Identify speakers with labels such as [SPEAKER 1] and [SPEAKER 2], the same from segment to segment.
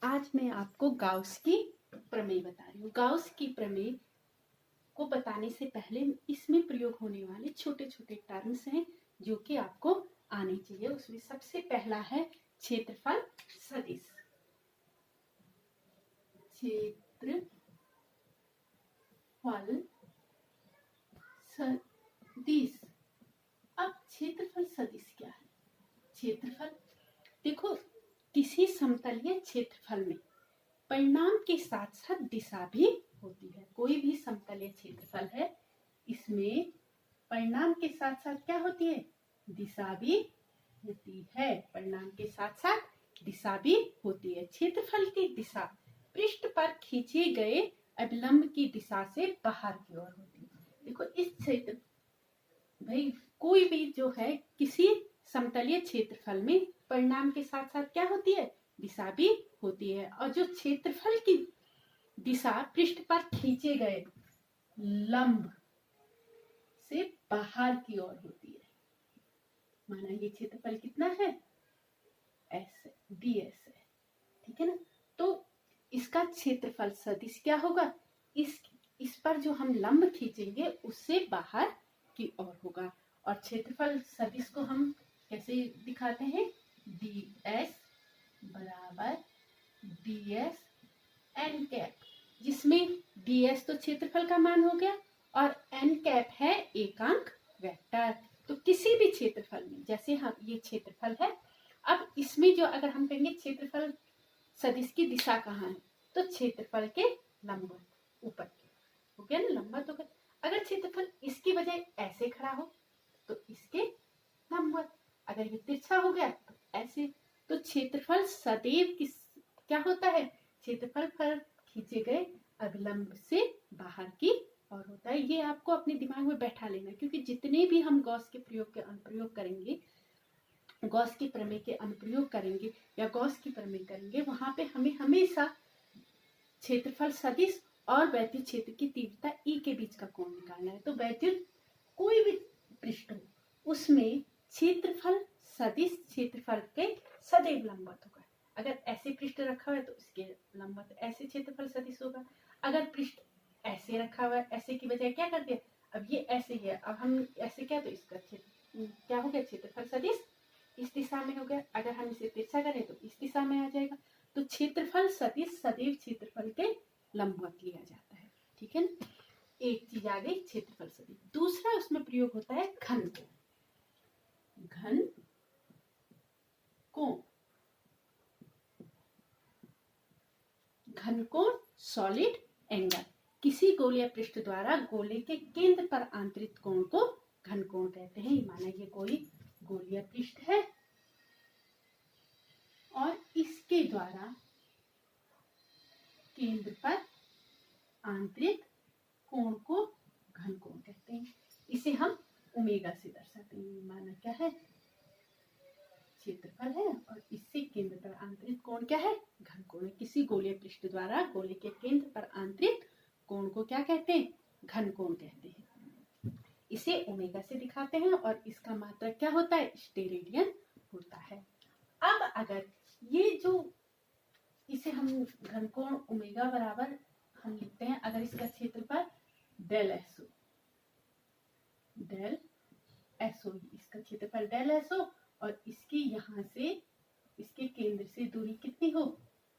[SPEAKER 1] आज मैं आपको गाउस की प्रमेय बता रही हूँ। गाउस की प्रमेय को बताने से पहले इसमें प्रयोग होने वाले छोटे छोटे टर्म्स हैं जो कि आपको आने चाहिए। उसमें सबसे पहला है क्षेत्रफल सदिश। क्षेत्रफल सदिश। अब क्षेत्रफल सदिश क्या है? क्षेत्रफल देखो, किसी समतलीय क्षेत्रफल में परिमाण के साथ साथ दिशा भी होती है। कोई भी समतलीय क्षेत्रफल है, इसमें परिमाण के साथ साथ क्या होती है? दिशा भी होती है। परिमाण के साथ साथ दिशा भी होती है। क्षेत्रफल की दिशा पृष्ठ पर खींचे गए अभिलंब की दिशा से बाहर की ओर होती है। देखो, इस क्षेत्र भाई कोई भी जो है किसी समतलीय क्षेत्रफल में परिमाण के साथ साथ क्या होती है? दिशा भी होती है। और जो क्षेत्रफल की दिशा पृष्ठ पर खींचे गए लंब से बाहर की ओर होती है। माना ये क्षेत्रफल कितना है? एस ds है, ठीक है ना। तो इसका क्षेत्रफल सदिश क्या होगा? इस पर जो हम लंब खींचेंगे उससे बाहर की ओर होगा। और क्षेत्रफल सदिश को हम कैसे दिखाते हैं? ds बराबर ds n कैप, जिसमें ds तो क्षेत्रफल का मान हो गया और n कैप है एकांक वेक्टर। तो किसी भी क्षेत्रफल में, जैसे हम ये क्षेत्रफल है, अब इसमें जो अगर हम कहेंगे क्षेत्रफल सदिश की दिशा कहाँ है, तो क्षेत्रफल के लंबवत ऊपर की हो गया ना, लंबवत हो गया। अगर क्षेत्रफल इसकी बजाय ऐसे खड़ा हो तो इसके लंबवत, अगर ये तिरछा हो गया तो ऐसे। तो क्षेत्रफल सदैव क्या होता है? क्षेत्रफल पर खींचे गए अभिलंब से बाहर की ओर होता है। ये आपको अपने दिमाग में बैठा लेना, क्योंकि जितने भी हम गॉस के प्रयोग के अनुप्रयोग करेंगे, गॉस की प्रमेय के अनुप्रयोग करेंगे या गॉस की प्रमेय करेंगे, वहां पे हमें हमेशा क्षेत्रफल सदिश और वैद्युत क्षेत्र की तीव्रता E के बीच का कोण निकालना है। तो वैद्युत कोई भी पृष्ठ हो, उसमें क्षेत्रफल सदिश क्षेत्रफल के सदैव लंबवत होगा। अगर ऐसे पृष्ठ रखा हुआ है तो इसके लंबवत ऐसे क्षेत्रफल सदिश होगा। अगर पृष्ठ ऐसे रखा हुआ है, ऐसे की बजाय क्या कर दिया, अब ये ऐसे ही है, अब हम ऐसे क्या, तो इसका क्या हो गया? क्षेत्रफल सदिश इस दिशा में हो गया। अगर हम इसे तिरछा करें तो इस दिशा में आ जाएगा। तो क्षेत्रफल सदिश सदैव क्षेत्रफल के लंबवत लिया जाता है, ठीक है ना। एक चीज आ गई क्षेत्रफल सदिश। दूसरा उसमें प्रयोग होता है घन कोण। घन कोण, घन कोण सॉलिड एंगल। किसी गोलीय पृष्ठ द्वारा गोले के केंद्र पर आंतरिक कोण को घन कोण कहते हैं। माना ये कोई गोलीय पृष्ठ है और इसके द्वारा केंद्र पर आंतरिक कोण को घन कोण कहते हैं। इसे हम ओमेगा से दर्शाते हैं। माना क्या है? क्षेत्रफल है और इससे केंद्र पर आंतरिक कोण क्या है? घन कोण है। किसी गोलीय पृष्ठ द्वारा गोले के केंद्र पर आंतरिक कोण को क्या कहते हैं? घन कोण कहते हैं। इसे ओमेगा से दिखाते हैं और इसका मात्रक क्या होता है? स्टेरेडियन होता है। अब अगर ये जो इसे हम घन कोण ओमेगा बराबर हम लिखते हैं, अगर इसका क्षेत्रफल डेल एस हो, डेल एस हो, इसका क्षेत्रफल डेल एस हो और इसकी यहाँ से इसके केंद्र से दूरी कितनी हो?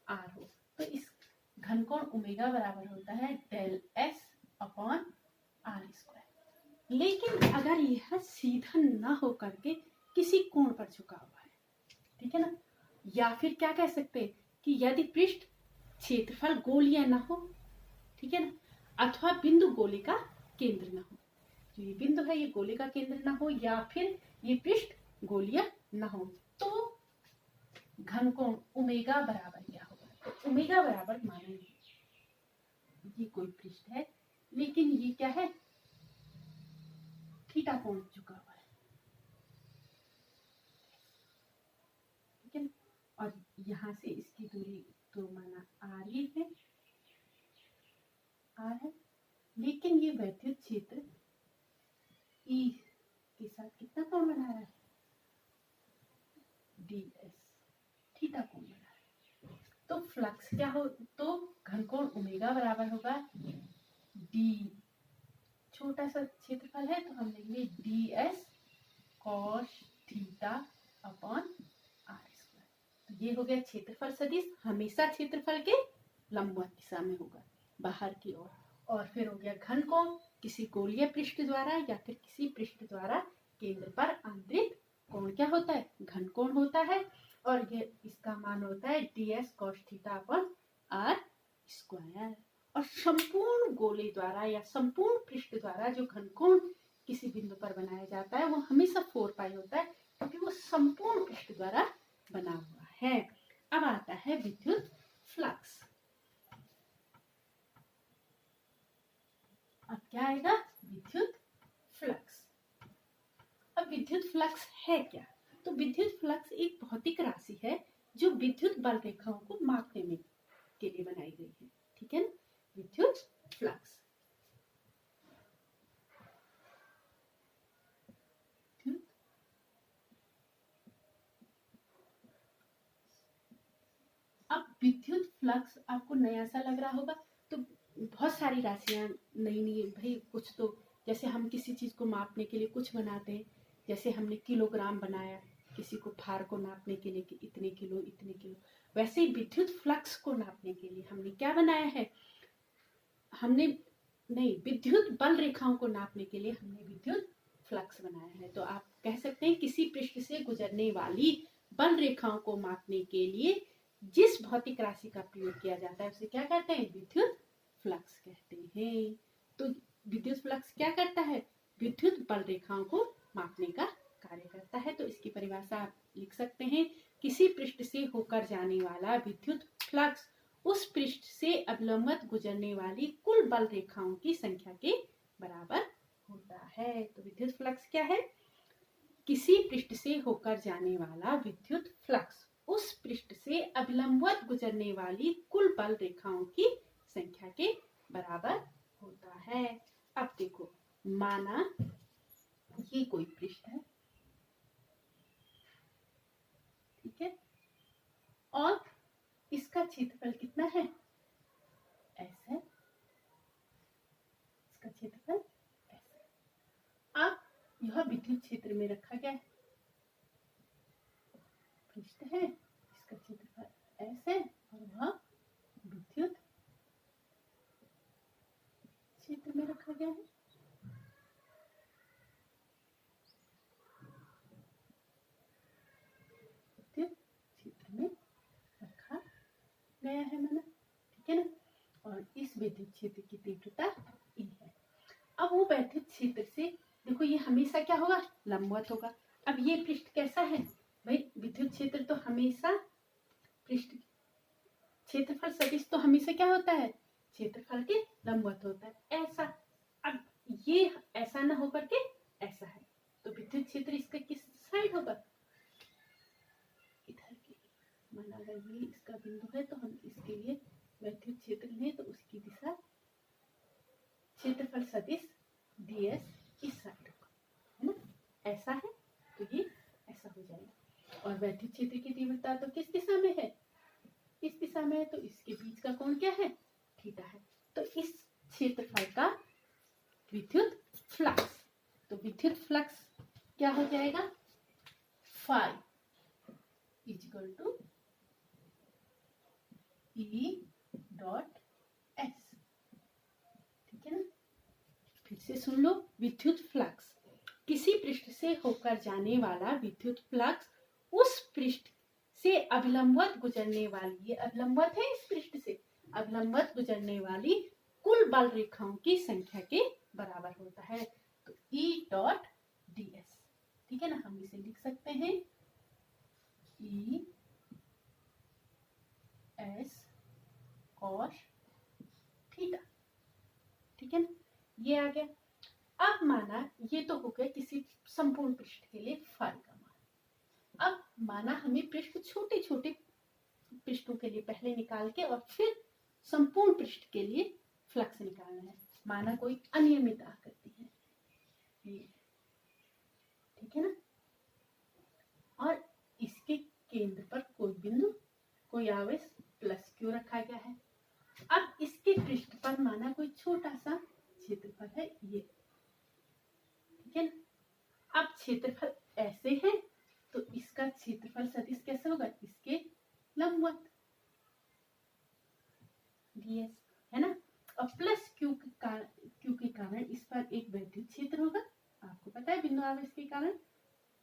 [SPEAKER 1] आर हो, तो इस घन कोण ओमेगा बराबर होता है del s upon r square. लेकिन अगर यह सीधा न हो करके किसी कोण पर झुका हुआ है, ठीक है ना, या फिर क्या कह सकते हैं कि यदि पृष्ठ क्षेत्रफल गोलीय न हो, ठीक है ना, अथवा बिंदु गोले का केंद्र न हो, तो ये बिंदु है ये गोले का केंद्र न हो, या फिर ये पृष्ठ गोलीय न हो, तो घन कोण ओमेगा बराबर क्या होगा? तो ओमेगा बराबर, माना ये कोई पृष्ठ है लेकिन ये क्या है? थीटा कोण झुका हुआ है, ठीक है ना। और यहाँ से इसकी दूरी तो माना आर ही है, आर है, लेकिन ये वैद्युत क्षेत्र ई के साथ कितना कोण बना रहा है? ds, थीटा कोण बना रहा है। तो फ्लक्स क्या हो, तो घनकोण ओमेगा बराबर होगा डी, छोटा सा क्षेत्रफल है तो हम लेंगे d s cos theta upon r square. तो ये हो गया क्षेत्रफल सदिश, हमेशा क्षेत्रफल के लंबवत दिशा में होगा बाहर की ओर। और फिर हो गया घनकोण, किसी गोलीय पृष्ठ द्वारा या फिर किसी पृष्ठ द्वारा केंद्र पर आंतरिक कोण क्या होता है, घनकोण होता है। और ये इसका मान होता है d s cos theta upon r square. और संपूर्ण गोले द्वारा या संपूर्ण पृष्ठ द्वारा जो घनकोण किसी बिंदु पर बनाया जाता है वो हमेशा 4 पाई होता है, क्योंकि वो संपूर्ण पृष्ठ द्वारा बना हुआ है। अब आता है विद्युत फ्लक्स। अब क्या आएगा, विद्युत फ्लक्स। अब विद्युत फ्लक्स है क्या, तो विद्युत फ्लक्स एक भौतिक राशि है जो विद्युत बल रेखाओं को मापने में के लिए बनाई गई है। ठीक है ना, विद्युत फ्लक्स। अब विद्युत फ्लक्स आपको नया सा लग रहा होगा, तो बहुत सारी राशियां नई नई भाई, कुछ तो जैसे हम किसी चीज को मापने के लिए कुछ बनाते हैं, जैसे हमने किलोग्राम बनाया किसी को भार को नापने के लिए कि इतने किलो इतने किलो, वैसे ही विद्युत फ्लक्स को नापने के लिए हमने क्या बनाया है, हमने नहीं, विद्युत बल रेखाओं को नापने के लिए हमने विद्युत फ्लक्स बनाया है। तो आप कह सकते हैं किसी पृष्ठ से गुजरने वाली बल रेखाओं को मापने के लिए जिस भौतिक राशि का प्रयोग किया जाता है उसे क्या कहते हैं, विद्युत फ्लक्स कहते हैं। तो विद्युत फ्लक्स क्या करता है, विद्युत बल रेखाओं को मापने का कार्य करता है। तो इसकी परिभाषा आप लिख सकते हैं, किसी पृष्ठ से होकर जाने वाला विद्युत फ्लक्स उस पृष्ठ से अवलंबित गुजरने वाली कुल बल रेखाओं की संख्या के बराबर होता है। तो विद्युत फ्लक्स क्या है, किसी पृष्ठ से होकर जाने वाला विद्युत फ्लक्स उस पृष्ठ से अवलंबित गुजरने वाली कुल बल रेखाओं की संख्या के बराबर होता है। अब देखो, माना ये कोई पृष्ठ है, ठीक है, और इसका क्षेत्रफल कितना है, एस है, इसका क्षेत्रफल एस है। अब यह विद्युत क्षेत्र में रखा गया है, पृष्ठ है, इसका क्षेत्रफल एस है और वह विद्युत क्षेत्र में रखा गया है। विद्युत क्षेत्र में रखा गया है मैंने, ठीक है ना। और इस विद्युत क्षेत्र की तीव्रता E है। अब वो विद्युत क्षेत्र से देखो, ये हमेशा क्या होगा, लंबवत होगा। अब ये पृष्ठ कैसा है भाई, विद्युत क्षेत्र तो हमेशा पृष्ठ क्षेत्रफल सदिश तो हमेशा क्या होता है, क्षेत्रफल के लंबवत होता है, ऐसा। अब ये ऐसा ना होकर के ऐसा है, तो विद्युत क्षेत्र इसका किस साइड होगा, इधर की। माना अगर ये इसका बिंदु है तो हम इसके लिए विद्युत क्षेत्र लें तो उसकी दिशा क्षेत्रफल सदिश ds इस साइड होगा, है ना, ऐसा है तो ये ऐसा हो जाएगा। और विद्युत क्षेत्र की तीव्रता तो किस दिशा में है, इस दिशा में है, तो इसके बीच का कोण क्या है, थीटा है। तो इस क्षेत्रफल का विद्युत फ्लक्स, तो विद्युत फ्लक्स क्या हो जाएगा, phi equal to E dot s, ठीक है ना। फिर से सुन लो, विद्युत फ्लक्स, किसी पृष्ठ से होकर जाने वाला विद्युत फ्लक्स उस पृष्ठ से अवलंबित गुजरने वाली, ये अवलंबित है इस पृष्ठ से, अवलंबित गुजरने वाली कुल बल रेखाओं की संख्या के बराबर होता है। तो E डॉट डी एस, ठीक है ना, हम इसे लिख सकते हैं E एस कॉस थीटा, ठीक है ना, ये आ गया। अब माना ये तो हो गया किसी संपूर्ण पृष्ठ के लिए फाई का मान। अब माना हमें पृष्ठ छोटे छोटे पृष्ठों के लिए पहले निकाल के और फिर संपूर्ण पृष्ठ के लिए फ्लक्स निकालना है। माना कोई अनियमित आकृति है ये, ठीक है ना, और इसके केंद्र पर कोई बिंदु, कोई आवेश प्लस क्यू रखा गया है। अब इसके पृष्ठ पर माना कोई छोटा सा क्षेत्रफल है ये, ठीक है ना। अब क्षेत्रफल ऐसे है तो इसका क्षेत्रफल सदिश कैसे होगा, इसके लंबवत ds है ना। और प्लस क्यू के कारण इस पर एक वैद्युत क्षेत्र होगा। आपको पता है बिंदु आवेश के कारण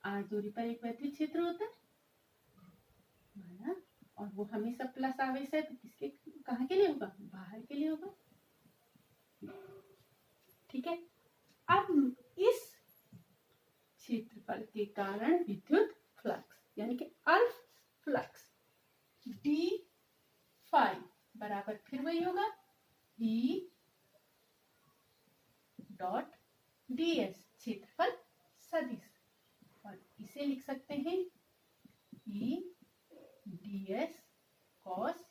[SPEAKER 1] r दूरी पर एक वैद्युत क्षेत्र होता है माना, और वो हमेशा प्लस आवेश है तो किसके कहाँ के लिए होगा, बाहर के लिए होगा, ठीक है। अब इस क्षेत्रफल के कारण विद्युत फ्लक्स यानी कि अल्फ फ्लक्स d फाई बराबर फिर वही होगा E डॉट ds क्षेत्रफल सदिश, और इसे लिख सकते हैं E ds cos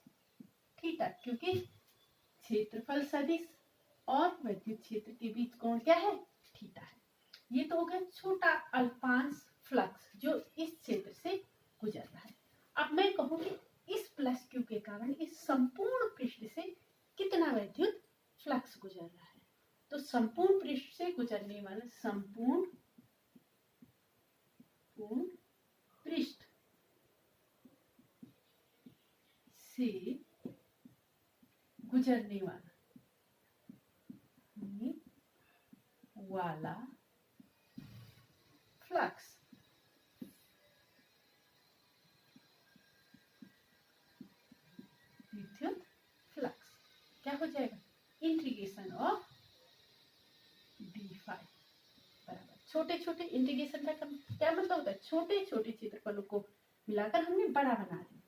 [SPEAKER 1] थीटा, क्योंकि क्षेत्रफल सदिश और विद्युत क्षेत्र के बीच कोण क्या है, थीटा है। ये तो हो गया छोटा अल्पांश फ्लक्स जो इस क्षेत्र से गुजर रहा है। अब मैं कहूंगी इस प्लस क्यू के कारण इस संपूर्ण पृष्ठ से कितना वैद्युत फ्लक्स गुजर रहा है, तो संपूर्ण पृष्ठ से गुजरने वाला संपूर्ण पृष्ठ से गुजरने वाला फ्लक्स विद्युत फ्लक्स क्या हो जाएगा, इंटीग्रेशन ऑफ डी फाई बराबर छोटे छोटे इंटीग्रेशन का क्या मतलब होता है, छोटे छोटे क्षेत्रफलों को मिलाकर हमने बड़ा बना दिया,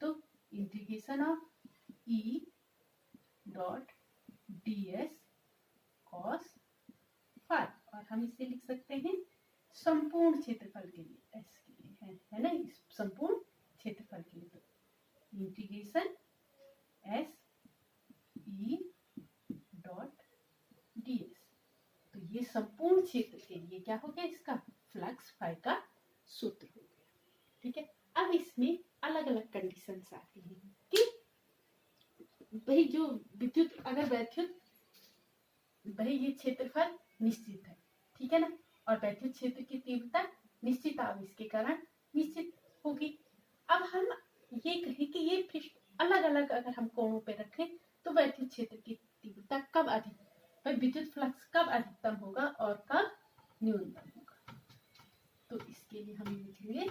[SPEAKER 1] तो integration of e dot ds cos phi, और हम इसे लिख सकते हैं संपूर्ण क्षेत्रफल के लिए, एस के लिए है ना, इस संपूर्ण क्षेत्रफल के लिए तो integration S E dot ds, तो ये संपूर्ण क्षेत्र के लिए क्या हो गया, इसका फ्लक्स फाई का सूत्र हो गया, ठीक है। अब इसमें अलग अलग कंडीशंस आती हैं कि भाई जो विद्युत अगर वैद्युत भाई ये क्षेत्रफल निश्चित है, ठीक है ना, और वैद्युत क्षेत्र की तीव्रता निश्चित आवेश के कारण निश्चित होगी। अब हम ये कहें कि ये पृष्ठ अलग अलग अगर हम कोणों पे रखें तो वैद्युत क्षेत्र की तीव्रता कब अधिक, भाई विद्युत फ्लक्स कब अधिकतम होगा और कब न्यूनतम होगा, तो इसके लिए हम लिखेंगे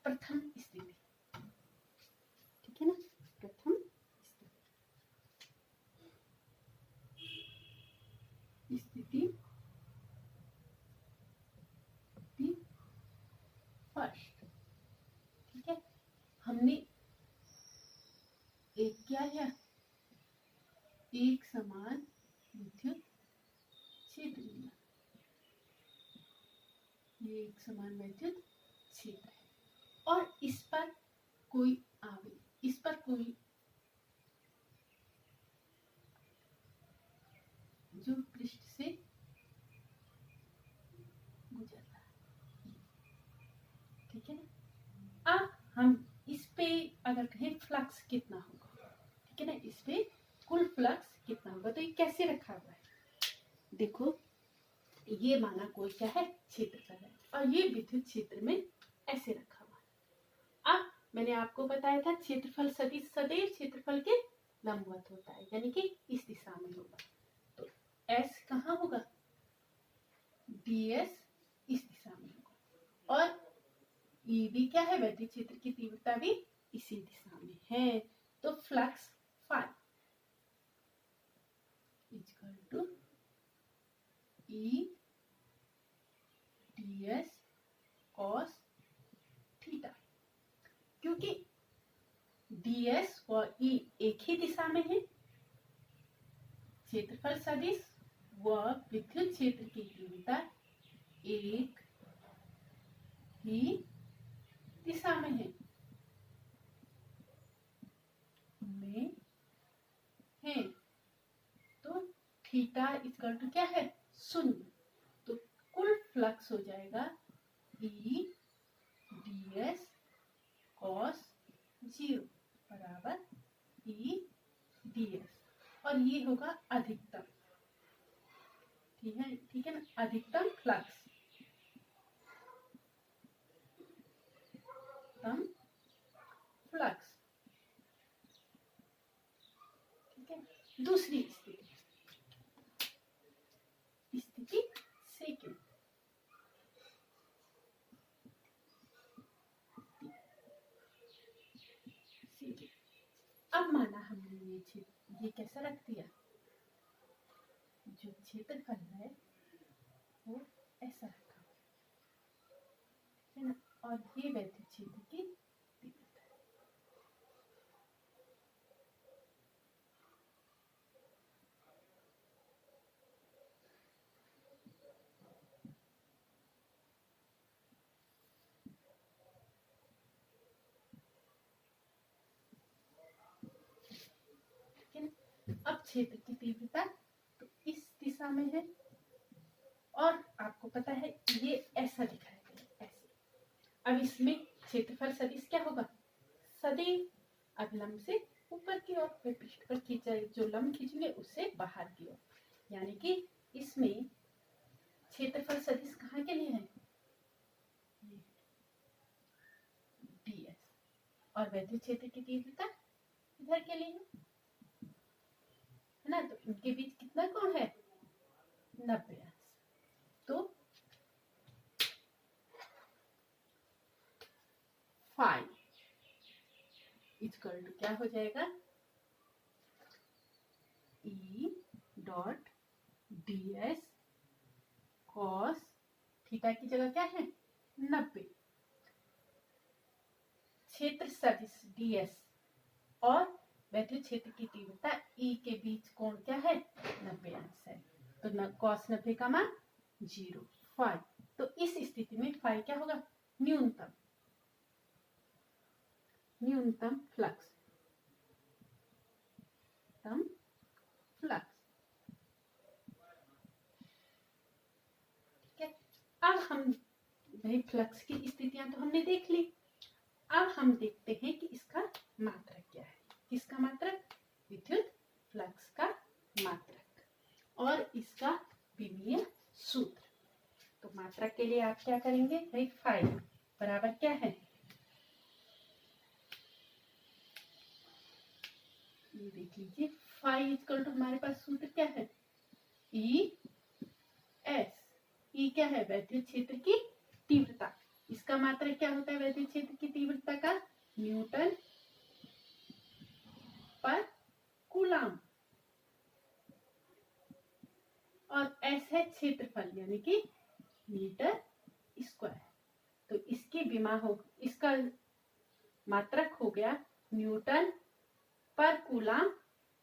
[SPEAKER 1] प्रथम स्थिति, ठीक है ना, प्रथम स्थिति फर्स्ट, ठीक है। हमने एक क्या है, एक समान विद्युत क्षेत्र लिया, ये एक समान विद्युत क्षेत्र है और इस पर कोई आवेश, इस पर कोई जो पृष्ठ से गुजर रहा है, ठीक है ना। अब हम इस पे अगर कहें फ्लक्स कितना होगा, ठीक है ना, इस पे कुल फ्लक्स कितना होगा, तो ये कैसे रखा हुआ है, देखो ये माना कोई क्या है, क्षेत्रफल है और ये विद्युत क्षेत्र में ऐसे रखा हुआ है। अब मैंने आपको बताया था क्षेत्रफल सदिश सदैव क्षेत्रफल के लंबवत होता है, यानी कि इस दिशा में होगा, तो S कहाँ होगा, ds इस दिशा में होगा, और E भी क्या है, वैद्युत क्षेत्र की तीव्रता भी इसी दिशा में है, तो flux phi equal to E ds cos theta, क्योंकि ds और E एक ही दिशा में है, क्षेत्रफल सदिश व विद्युत क्षेत्र की तीव्रता एक ही दिशा में है, तो थीटा इक्वल टू क्या है, 0, तो कुल फ्लक्स हो जाएगा E ds cos 0 बराबर E ds, और ये होगा अधिकतम, ठीक है ना, अधिकतम फ्लक्स, ठीक है। दूसरी स्थिति सेकंड, अब माना हमने ये कैसा रख दिया, जो क्षेत्रफल है वो ऐसा रखा है ना, और ये वैद्युत क्षेत्र की तीव्रता है। अब क्षेत्र की तीव्रता तो इस दिशा में है, और आपको पता है ये ऐसा दिखाया गया, ऐसे। अब इसमें क्षेत्रफल सदिश क्या होगा, सदैव अभिलंब से ऊपर की ओर, पृष्ठ पर खींचा जो लंब खींचेंगे उससे बाहर की ओर, यानी कि इसमें क्षेत्रफल सदिश कहाँ के लिए है, ds, और वैद्युत क्षेत्र की तीव्रता इधर के लिए है ना, तो इनके बीच कितना कोण है, 90 अंश। तो फाई इक्वल टू क्या हो जाएगा, E dot ds cos theta की जगह क्या है 90, क्षेत्र सदिश ds और वैद्युत क्षेत्र की तीव्रता E के बीच कोण क्या है 90 अंश है, तो cos 90 का मान 0, फाई। तो इस स्थिति में फाई क्या होगा, न्यूनतम फ्लक्स, ठीक है। अब हम भाई फ्लक्स की स्थितियां तो हमने देख ली, अब हम देखते हैं कि इसका मात्रक क्या है, किसका मात्रक, विद्युत फ्लक्स का मात्रक, और इसका विमीय सूत्र। तो मात्रक के लिए आप क्या करेंगे भाई, फाई बराबर क्या है, ये देख लीजिए, फाई इक्वल टू हमारे पास सूत्र क्या है, ई एस, ई क्या है, वैद्युत क्षेत्र की तीव्रता, इसका मात्रक क्या होता है वैद्युत क्षेत्र की तीव्रता का, न्यूटन पर कूलम, और एस है क्षेत्रफल यानी कि मीटर स्क्वायर, तो इसका मात्रक हो गया न्यूटन पर कूलम,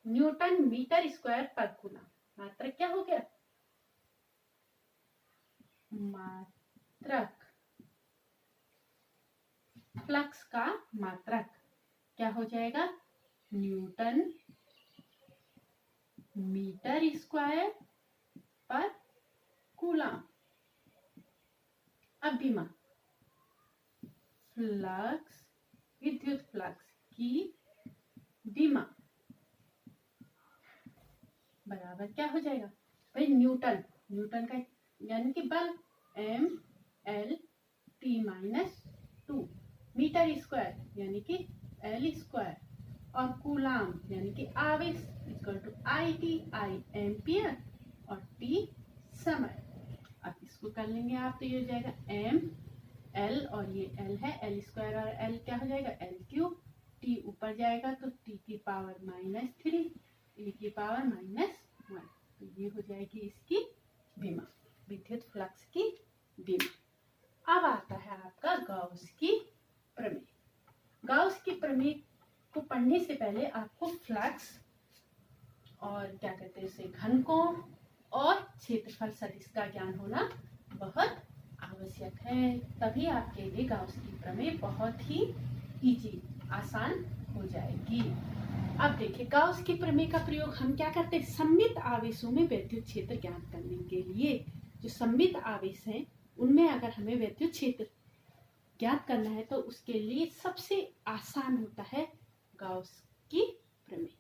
[SPEAKER 1] न्यूटन मीटर स्क्वायर पर कूलम, मात्रक क्या हो गया, मात्रक फ्लक्स का मात्रक क्या हो जाएगा, न्यूटन मीटर स्क्वायर पर कूलम। अब विमा फ्लक्स, विद्युत फ्लक्स की विमा बराबर क्या हो जाएगा भाई, न्यूटन का यानी कि बल mL/T-2, मीटर स्क्वायर यानी कि L स्क्वायर, और कूलम यानी कि आवेश इक्वल टू I एम्पियर और T समय। अब इसको कर लेंगे आप, तो ये हो जाएगा mL और ये L है, L स्क्वायर और L क्या हो जाएगा L3, T ऊपर जाएगा तो T की पावर -3, E की पावर -1, तो ये हो जाएगी इसकी विमा, विद्युत फ्लक्स की विमा। अब आता है आपका गाउस की प्रमेय। गाउस की प्रमेय को पढ़ने से पहले आपको फ्लक्स और क्या कहते हैं इसे, घनकोण और क्षेत्रफल सदिश का ज्ञान होना बहुत आवश्यक है, तभी आपके लिए गाउस की प्रमेय बहुत ही इजी, आसान हो जाएगी। अब देखिए गाउस की प्रमेय का प्रयोग हम क्या करते हैं, सममित आवेशों में विद्युत क्षेत्र ज्ञात करने के लिए। जो सममित आवेश हैं उनमें अगर हमें विद्युत क्षेत्र ज्ञात करना है तो उसके लिए सबसे आसान होता है गाउस की प्रमेय।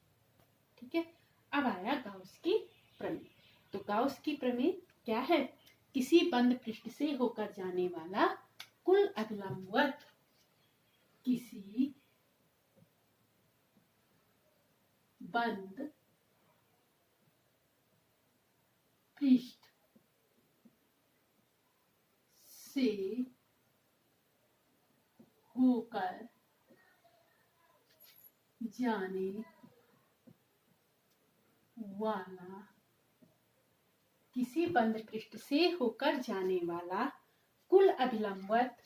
[SPEAKER 1] ठीक है, अब आया गाउस की प्रमेय। तो गाउस की प्रमेय क्या है? किसी बंद पृष्ठ से होकर जाने वाला कुल अभिलंबवत किसी बंद पृष्ठ से होकर जाने वाला, किसी बंद पृष्ठ से होकर जाने वाला कुल अभिलंबवत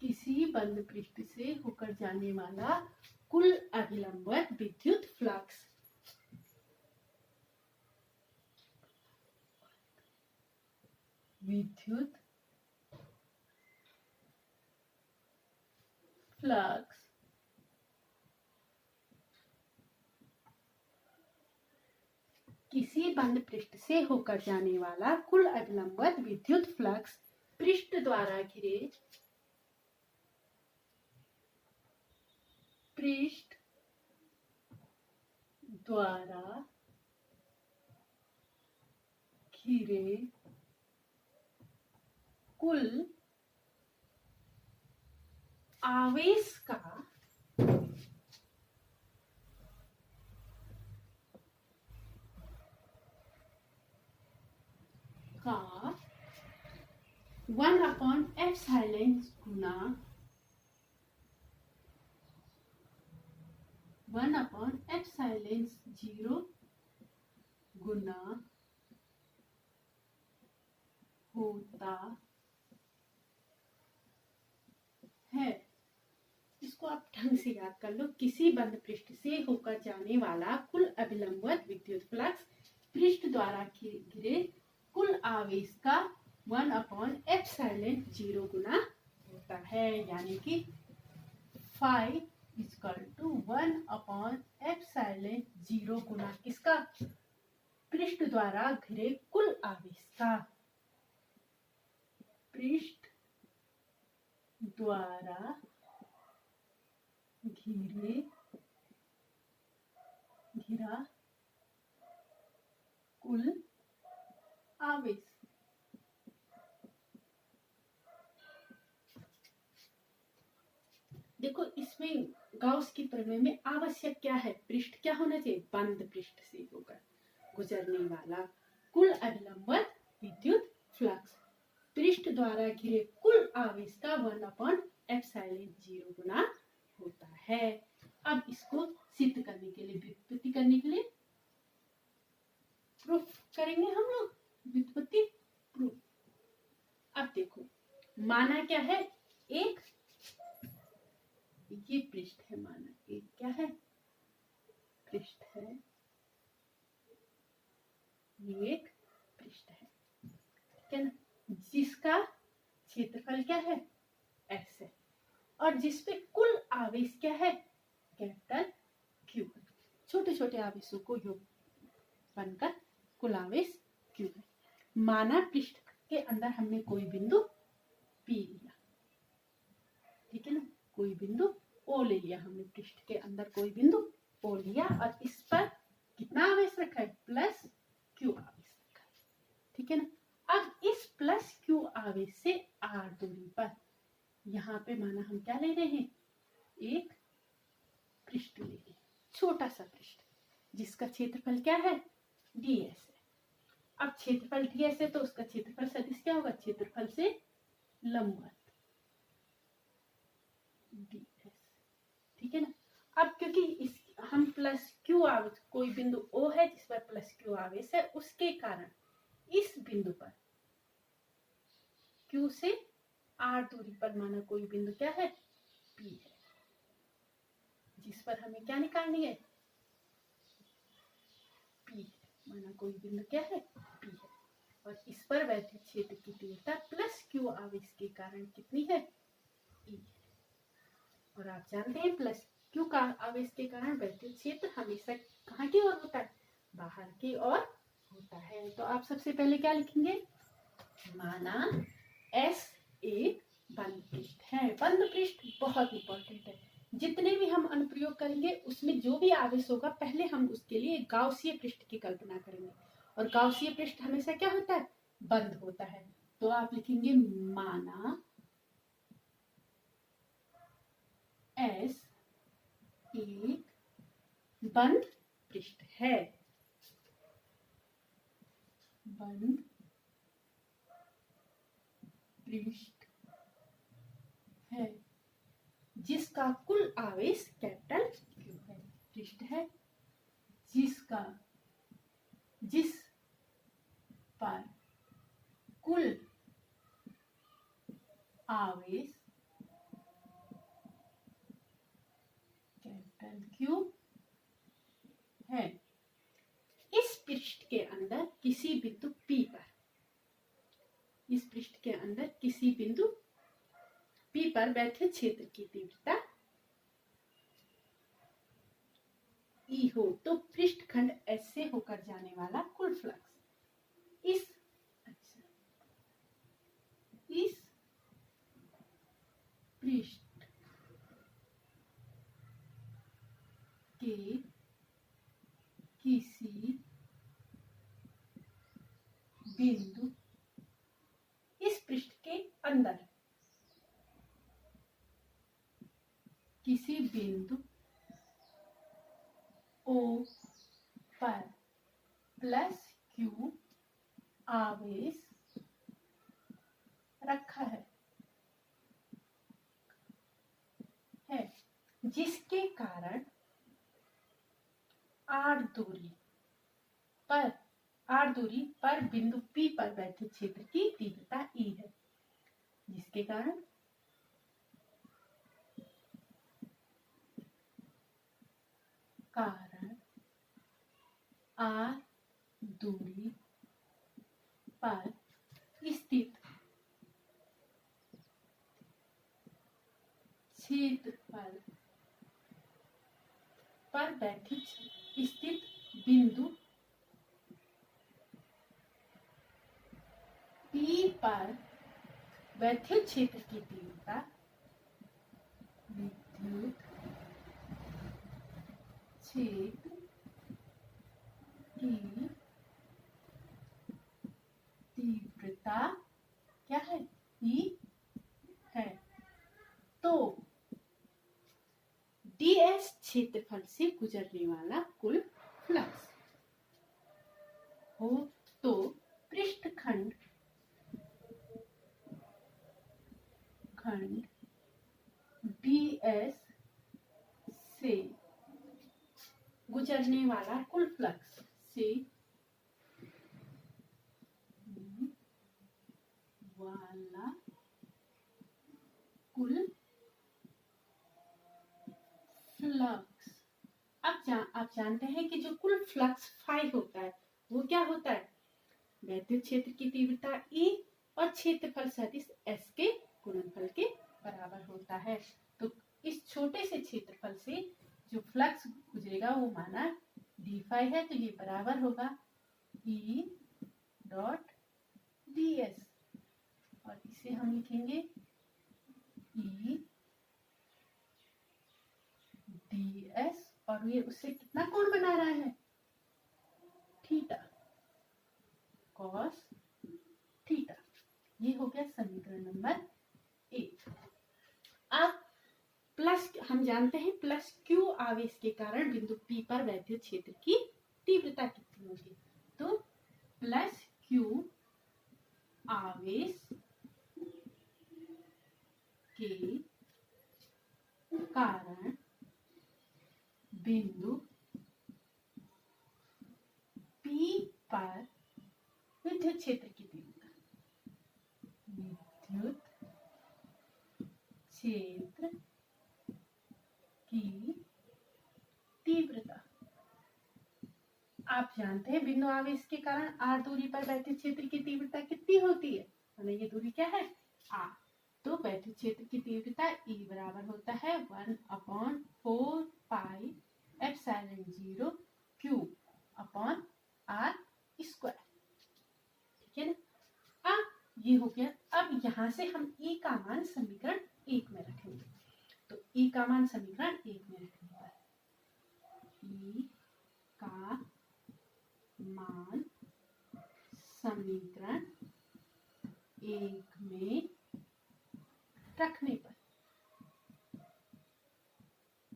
[SPEAKER 1] किसी बंद पृष्ठ से होकर जाने वाला कुल अभिलंबवत विद्युत फ्लक्स किसी बंद पृष्ठ से होकर जाने वाला कुल अभिलंबवत विद्युत फ्लक्स पृष्ठ द्वारा घिरे कुल आवेश का का 1/ε गुना 1/ε0 गुना होता है। इसको आप ढंग से याद कर लो। किसी बंद पृष्ठ से होकर जाने वाला कुल अभिलंबवत विद्युत फ्लक्स पृष्ठ द्वारा घिरे कुल आवेश का 1/ε0 गुना होता है, यानी कि फाई इक्वल टू 1/ε0 गुना किसका? पृष्ठ द्वारा घिरे कुल आवेश का। पृष्ठ द्वारा घिरा कुल आवेश। देखो, इसमें गाउस की प्रमेय में आवश्यक क्या है? पृष्ठ क्या होना चाहिए? बंद पृष्ठ से होकर गुजरने वाला कुल अभिलंबवत विद्युत फ्लक्स पृष्ठ द्वारा घिरे कुल आवेश का 1/ε0 गुना होता है। अब इसको सिद्ध करने के लिए, व्युत्पत्ति करने के लिए प्रूफ करेंगे हम लोग, व्युत्पत्ति प्रूफ। अब देखो, माना क्या है? एक ये पृष्ठ है, माना एक क्या है? पृष्ठ है, ये एक पृष्ठ है, ठीक है ना, जिसका क्षेत्रफल क्या है? S है, और जिसपे कुल आवेश क्या है? कैपिटल Q है। छोटे छोटे आवेशों को योग बनकर कुल आवेश Q है। माना पृष्ठ के अंदर हमने कोई बिंदु P लिया, ठीक है ना, कोई बिंदु O ले लिया हमने, पृष्ठ के अंदर कोई बिंदु O लिया और इस पर कितना आवेश रखा है? प्लस Q आवेश रखा है, ठीक है ना। अब इस प्लस Q आवेश से R दूरी पर यहाँ पे माना हम क्या ले रहे हैं? एक पृष्ठ ले रहे हैं, छोटा सा पृष्ठ जिसका क्षेत्रफल क्या है? ds है। अब क्षेत्रफल ds है तो उसका क्षेत्रफल सदिश क्या होगा? क्षेत्रफल से लंबवत ds, ठीक है ना। अब क्योंकि इस हम प्लस Q आवेश, कोई बिंदु O है जिस पर प्लस Q आवेश है, उसके कारण इस बिंदु पर Q से R दूरी पर माना कोई बिंदु क्या है? P है, जिस पर हमें क्या निकालनी है? P है, माना कोई बिंदु क्या है? P है, और इस पर वैद्युत क्षेत्र की तीव्रता प्लस Q आवेश के कारण कितनी है? E है। और आप जानते हैं प्लस क्यू का आवेश के कारण विद्युत क्षेत्र हमेशा कहाँ की ओर होता है, बाहर की ओर होता है। तो आप सबसे पहले क्या लिखेंगे, माना एस एक बंद पृष्ठ है। बंद पृष्ठ बहुत इंपॉर्टेंट है, जितने भी हम अनुप्रयोग करेंगे उसमें जो भी आवेश होगा पहले हम उसके लिए गाउसीय पृष्ठ की कल्पना करेंगे, और गाउसीय पृष्ठ हमेशा क्या होता है, बंद होता है। तो आप लिखेंगे माना एस एक बंद पृष्ठ है, बंद पृष्ठ है जिसका कुल आवेश कैपिटल क्यू है। पृष्ठ है जिस पर कुल आवेश कैपिटल क्यू है। इस पृष्ठ के अंदर किसी बिंदु P पर, इस पृष्ठ के अंदर किसी बिंदु P पर विद्युत क्षेत्र की तीव्रता E हो तो पृष्ठखंड S से होकर जाने वाला कुल फ्लक्स इस पृष्ठ के किसी बिंदु, इस पृष्ठ के अंदर किसी बिंदु O पर प्लस Q आवेश रखा है जिसके कारण R दूरी पर बिंदु P पर विद्युत क्षेत्र की तीव्रता E है, जिसके कारण R दूरी पर स्थित क्षेत्रफल पर विद्युत स्थित बिंदु P पर विद्युत क्षेत्र की तीव्रता विद्युत क्षेत्र की तीव्रता क्या है, E है। तो ds क्षेत्रफल से गुजरने वाला कुल फ्लक्स हो तो पृष्ठखंड ds से गुजरने वाला कुल फ्लक्स से वाला कुल फ्लक्स। आप जानते हैं कि जो कुल फ्लक्स फाई होता है वो क्या होता है, विद्युत क्षेत्र की तीव्रता E और क्षेत्रफल सदिश S के गुणनफल के बराबर होता है। तो इस छोटे से क्षेत्रफल से जो फ्लक्स गुजरेगा वो माना d फाई है, तो ये बराबर होगा E डॉट ds, और इसे हम लिखेंगे E ds, और ये उससे कितना कोण बना रहा है, थीटा, कॉस थीटा। ये हो गया समीकरण नंबर 1। अब प्लस, हम जानते हैं प्लस Q आवेश के कारण बिंदु P पर विद्युत क्षेत्र की तीव्रता कितनी होगी, तो प्लस Q आवेश के कारण बिंदु P पर विद्युत क्षेत्र की तीव्रता, विद्युत क्षेत्र की तीव्रता। आप जानते हैं बिंदु आवेश के कारण R दूरी पर विद्युत क्षेत्र की तीव्रता कितनी होती है, ये दूरी क्या है R, तो तो वैद्युत क्षेत्र की तीव्रता E बराबर होता है 1/4 pi epsilon 0 Q upon R square. ठीक है ना। अब ये हो गया। अब यहाँ से हम E का मान समीकरण 1 में रखेंगे। तो E का मान समीकरण 1 में रखने पर E का मान समीकरण 1 में रखने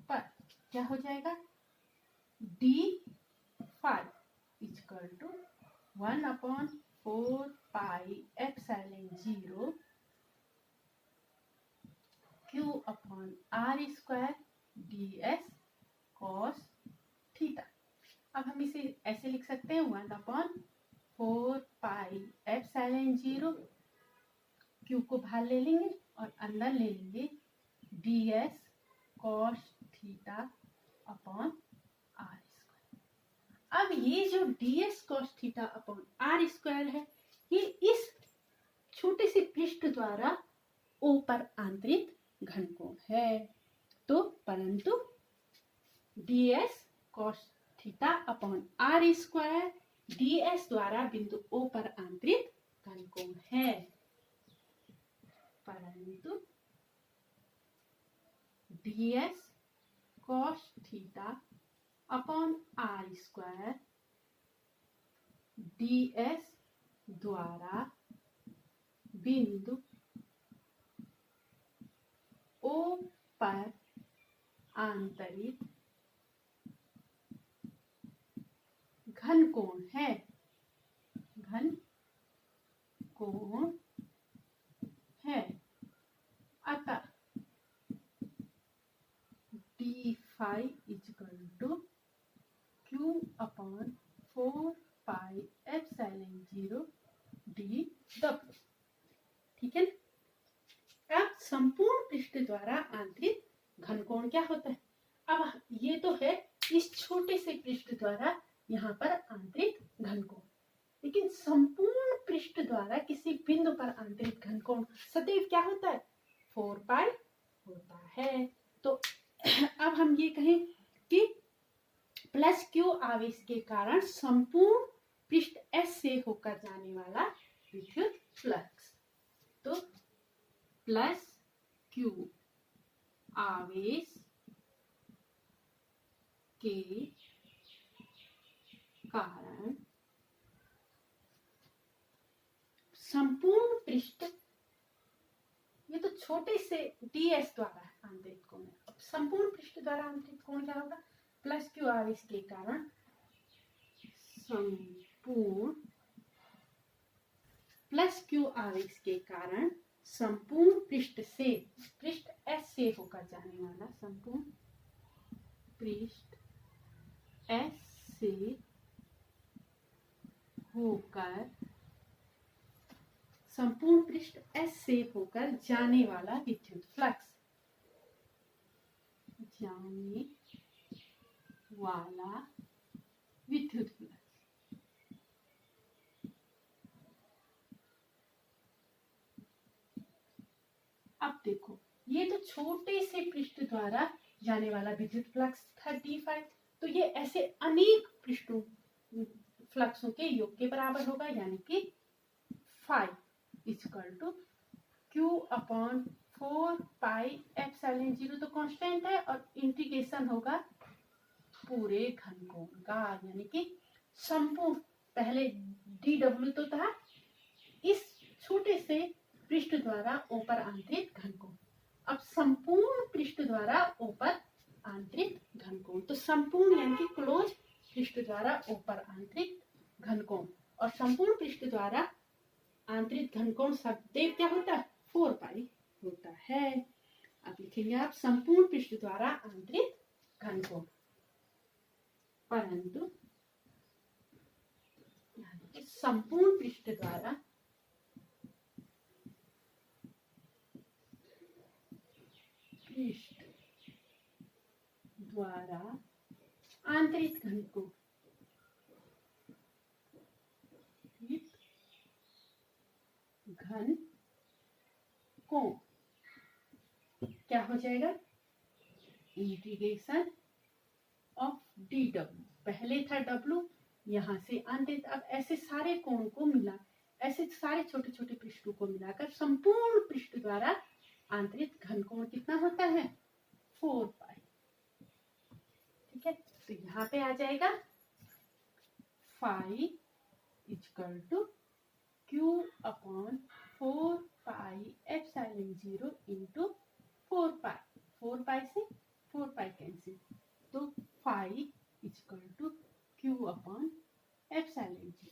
[SPEAKER 1] पर क्या हो जाएगा, d5 equal to 1/4 pi epsilon 0 Q upon R square ds cos theta. अब हम इसे ऐसे लिख सकते हैं 1/4 पाई एप्सिलॉन 0 Q को बाहर ले लेंगे और अंदर ले लेंगे ds cos theta upon R square. अब ये जो ds cos theta upon R square है, ये इस छोटे से पृष्ठ द्वारा O पर आंतरिक घनकोण है। तो परंतु ds cos theta upon R square ds द्वारा बिंदु O पर आंतरिक घनकोण है, परंतु ds cos theta upon R square ds द्वारा बिंदु O पर आंतरिक घनकोण है, घनकोण है। अतः d5 equal to Q upon 4 pi epsilon 0 dw। ठीक है। अब संपूर्ण पृष्ठ द्वारा आंतरिक घनकोण क्या होता है। अब ये तो है इस छोटे से पृष्ठ द्वारा यहाँ पर आंतरिक घनकोण, लेकिन संपूर्ण पृष्ठ द्वारा किसी बिंदु पर आंतरिक घनकोण सदैव क्या होता है, 4 पाई होता है। तो अब हम ये कहें कि प्लस Q आवेश के कारण संपूर्ण पृष्ठ S से होकर जाने वाला विद्युत फ्लक्स, तो प्लस Q आवेश के कारण संपूर्ण पृष्ठ, ये तो छोटे से ds द्वारा आंतरिक कोण है। अब संपूर्ण पृष्ठ द्वारा आंतरिक कोण क्या होगा, प्लस Q आवेश के कारण संपूर्ण प्लस Q आवेश के कारण संपूर्ण पृष्ठ से, पृष्ठ S से होकर जाने वाला, संपूर्ण पृष्ठ S से होकर, संपूर्ण पृष्ठ S से होकर जाने वाला विद्युत फ्लक्स, जाने वाला विद्युत फ्लक्स। अब देखो ये तो छोटे से पृष्ठ द्वारा जाने वाला विद्युत फ्लक्स था d5, तो ये ऐसे अनेक पृष्ठों फ्लक्सों के योग के बराबर होगा, यानी कि 5 equal to Q upon 4 pi epsilon 0 तो कांस्टेंट है और इंटीग्रेशन होगा पूरे घनकोण का, यानी कि संपूर्ण, पहले dw तो था इस छोटे से पृष्ठ द्वारा O पर आंतरिक घनकोण, अब संपूर्ण पृष्ठ द्वारा O पर आंतरिक घनकोण, तो संपूर्ण यानी कि क्लोज पृष्ठ द्वारा O पर आंतरिक घनकोण, और संपूर्ण पृष्ठ द्वारा आंतरिक घनकोण सदैव क्या होता है, 4 पाई होता है। अब लिखेंगे आप संपूर्ण पृष्ठ द्वारा आंतरिक घनकोण, परंतु संपूर्ण पृष्ठ द्वारा आंतरिक घनकोण, घनकोण क्या हो जाएगा, इंटीग्रेशन ऑफ डी डब्ल्यू, पहले था डब्ल्यू, यहाँ से आंतरिक, अब ऐसे सारे कोण को मिला, ऐसे सारे छोटे छोटे पृष्ठों को मिलाकर संपूर्ण पृष्ठ द्वारा आंतरिक घन कोण कितना होता है, 4 पाई। ठीक है, तो यहाँ पे आ जाएगा phi equal to q upon 4 pi epsilon 0 into 4 pi, 4 pi से 4 पाई कैंसिल, तो phi equal to q upon epsilon 0।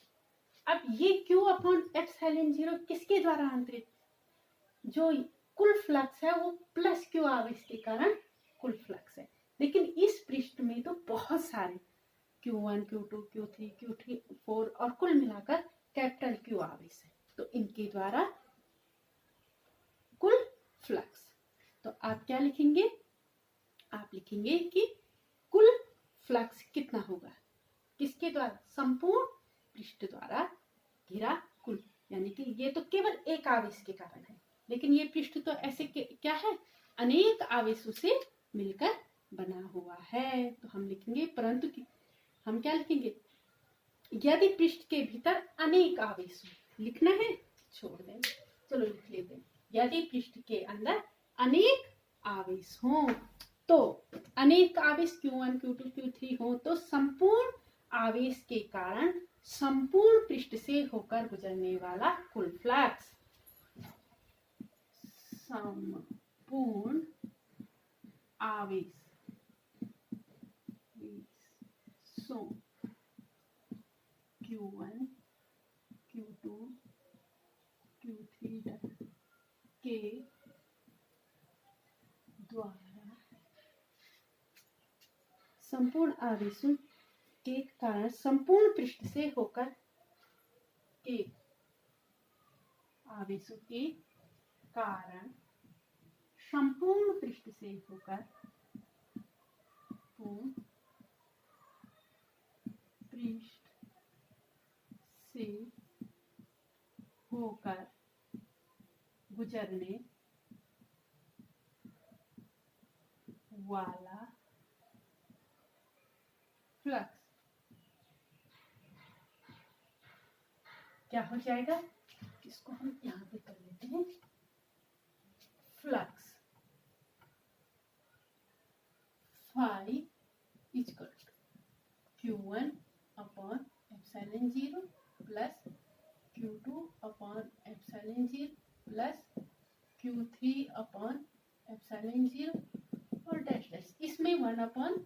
[SPEAKER 1] अब ये क्यू अपॉन एप्सिलॉन 0 किसके द्वारा आंतरिक, जो कुल फ्लक्स है वो प्लस क्यू आवेश के कारण कुल फ्लक्स है, लेकिन इस पृष्ठ में तो बहुत सारे Q1, Q2, Q3, Q3, 4 और कुल मिलाकर कैपिटल क्यू आवेश है, तो इनके द्वारा कुल फ्लक्स। तो आप क्या लिखेंगे, आप लिखेंगे कि कुल फ्लक्स कितना होगा, किसके द्वारा, संपूर्ण पृष्ठ द्वारा घिरा कुल, यानी कि ये तो केवल एक आवेश के कारण है, लेकिन ये पृष्ठ तो ऐसे क्या है, अनेक आवेशों से मिलकर बना हुआ है। तो हम लिखेंगे, परंतु हम क्या लिखेंगे, यदि पृष्ठ के भीतर अनेक आवेश हो, लिखना है छोड़ दें, चलो लिख लेते हैं, यदि पृष्ठ के अंदर अनेक आवेश हो, तो अनेक आवेश Q1, Q2, Q3 हो, तो संपूर्ण आवेश के कारण संपूर्ण पृष्ठ से होकर गुजरने वाला कुल फ्लक्स, संपूर्ण आवेश सो Q1, Q2, Q3 के द्वारा संपूर्ण आवेशों के कारण संपूर्ण पृष्ठ से होकर के आवेशों के कारण संपूर्ण पृष्ठ से होकर पृष्ठ से होकर गुजरने वाला फ्लक्स क्या हो जाएगा, इसको हम यहाँ पे कर लेते हैं, flux phi equal to Q1 upon epsilon 0 plus Q2 upon epsilon 0 plus Q3 upon epsilon 0 और डैश डैश, इसमें 1 अपॉन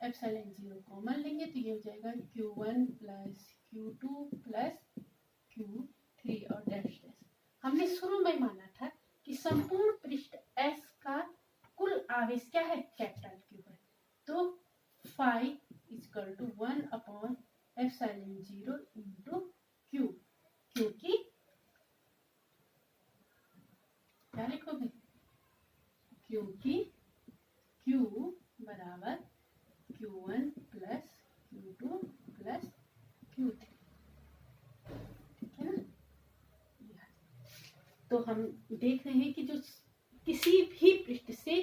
[SPEAKER 1] एप्सिलॉन 0 कॉमन लेंगे तो ये हो जाएगा Q1 plus Q2 plus Q3 और डैश डैश। हमने शुरू में माना था कि संपूर्ण पृष्ठ S का कुल आवेश क्या है, कैपिटल Q है, तो phi equal to 1 upon epsilon 0 into Q, क्योंकि क्या लिखोगे, क्योंकि Q बराबर Q1 plus Q2 plus Q3, ठीक है ना। तो हम देख रहे हैं कि जो किसी भी पृष्ठ से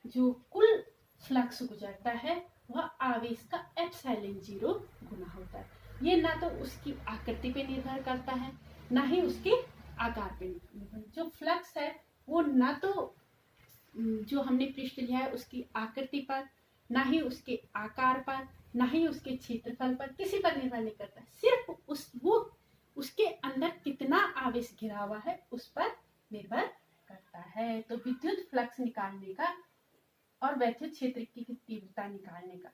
[SPEAKER 1] जो कुल फ्लक्स गुजरता है वह आवेश का एप्सिलॉन 0 गुना होता है। ये ना तो उसकी आकृति पे निर्भर करता है, ना ही उसके आकार पे निर्भर। जो फ्लक्स है वो ना तो जो हमने पृष्ठ लिया है उसकी आकृति पर, ना ही उसके आकार पर, ना ही उसके क्षेत्रफल पर, किसी पर निर्भर नहीं करता, सिर्फ उसके अंदर कितना आवेश घिरा हुआ है उस पर निर्भर करता है। तो विद्युत फ्लक्स निकालने का और वैद्युत क्षेत्र की तीव्रता निकालने का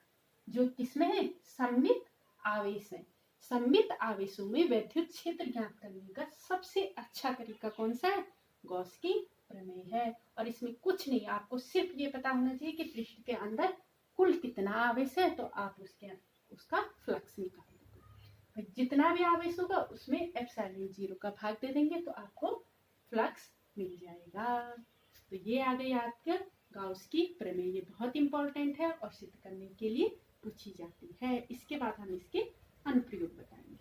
[SPEAKER 1] जो किसमें है, सममित आवेश है, सममित आवेशों में वैद्युत क्षेत्र ज्ञात करने का सबसे अच्छा तरीका कौन सा है, गॉस की प्रमेय है। और इसमें कुछ नहीं, आपको सिर्फ ये पता होना चाहिए कि पृष्ठ के अंदर कुल कितना आवेश है, तो आप उसका फ्लक्स निकाल दोगे। जितना भी आवेश होगा उसमें एप्सिलॉन 0 का भाग दे देंगे तो आपको फ्लक्स मिल जाएगा। तो ये आ गई आपके गॉस की प्रमेय, ये बहुत इंपॉर्टेंट है और सिद्ध करने के लिए पूछी जाती है। इसके बाद हम इसके अनुप्रयोग बताएंगे।